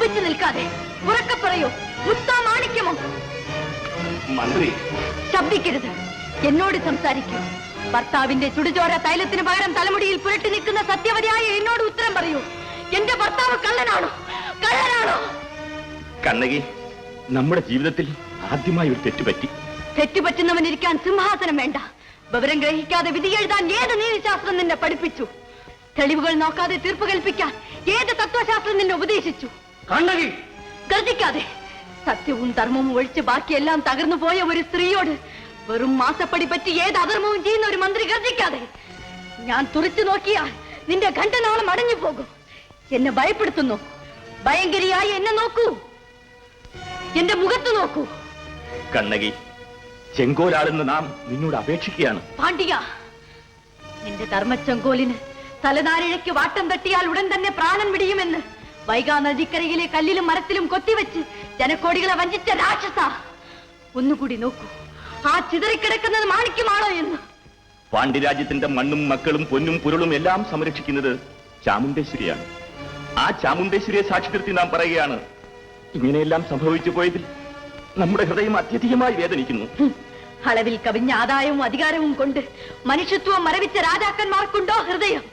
സ്തംഭിച്ചു നിൽക്കാതെ ഉറക്കെ പറയൂ, മുത്താ മാണിക്യമോ? മന്ത്രി ശബ്ദിക്കരുത്, എന്നോട് സംസാരിക്കൂ. ഭർത്താവിന്റെ ചുടുചോര തൈലത്തിന് പകരം തലമുടിയിൽ പുരട്ടി നിൽക്കുന്ന സത്യവതിയായ എന്നോട് ഉത്തരം പറയൂ. എന്റെ ഭർത്താവ് കള്ളനാണോ? കള്ളനാണോ? കണ്ണകി, നമ്മുടെ ജീവിതത്തിൽ ആദ്യമായി ഒരു തെറ്റുപറ്റി. തെറ്റുപറ്റുന്നവനിരിക്കാൻ സിംഹാസനം വേണ്ട. വിവരം ഗ്രഹിക്കാതെ വിധി എഴുതാൻ ഏത് നീതിശാസ്ത്രം നിന്നെ പഠിപ്പിച്ചു? തെളിവുകൾ നോക്കാതെ തീർപ്പ് കൽപ്പിക്കാൻ ഏത് തത്വശാസ്ത്രം നിന്നെ ഉപദേശിച്ചു? കണ്ണകി, ഗർജിക്കാതെ. സത്യവും ധർമ്മവും ഒഴിച്ച് ബാക്കിയെല്ലാം തകർന്നു പോയ ഒരു സ്ത്രീയോട് വെറും മാസപ്പടി പറ്റി ഏത് അധർമ്മവും ചെയ്യുന്ന ഒരു മന്ത്രി ഗർജിക്കാതെ. ഞാൻ തുറച്ചു നോക്കിയാൽ നിന്റെ ഘണ്ടനാളം അടഞ്ഞു പോകും. എന്നെ ഭയപ്പെടുത്തുന്നു. ഭയങ്കരിയായി എന്നെ നോക്കൂ, എന്റെ മുഖത്ത് നോക്കൂ. കണ്ണകി, ചെങ്കോലാളെന്ന് നാം നിന്നോട് അപേക്ഷിക്കുകയാണ്. പാണ്ഡിക, നിന്റെ ധർമ്മച്ചെങ്കോലിന് തലനാരിഴയ്ക്ക് വാട്ടം തട്ടിയാൽ ഉടൻ തന്നെ പ്രാണൻ വിടിയുമെന്ന് വൈഗാ നദിക്കരയിലെ കല്ലിലും മരത്തിലും കൊത്തിവെച്ച് ജനക്കോടികളെ വഞ്ചിച്ച രാക്ഷസ, ഒന്നുകൂടി നോക്കൂ, ആ ചിതറിക്കിടക്കുന്നത് മാണിക്യമാണോ എന്ന്. പാണ്ഡ്യരാജ്യത്തിന്റെ മണ്ണും മക്കളും പൊന്നും പുരളും എല്ലാം സംരക്ഷിക്കുന്നത് ചാമുണ്ടേശ്വരിയാണ്. ആ ചാമുണ്ടേശ്വരിയെ സാക്ഷി നിർത്തി നാം പറയുകയാണ്, ഇങ്ങനെയെല്ലാം സംഭവിച്ചു പോയതിൽ നമ്മുടെ ഹൃദയം അത്യധികമായി വേദനിക്കുന്നു. അളവിൽ കവിഞ്ഞ ആദായവും അധികാരവും കൊണ്ട് മനുഷ്യത്വം മരവിച്ച രാജാക്കന്മാർക്കുണ്ടോ ഹൃദയം?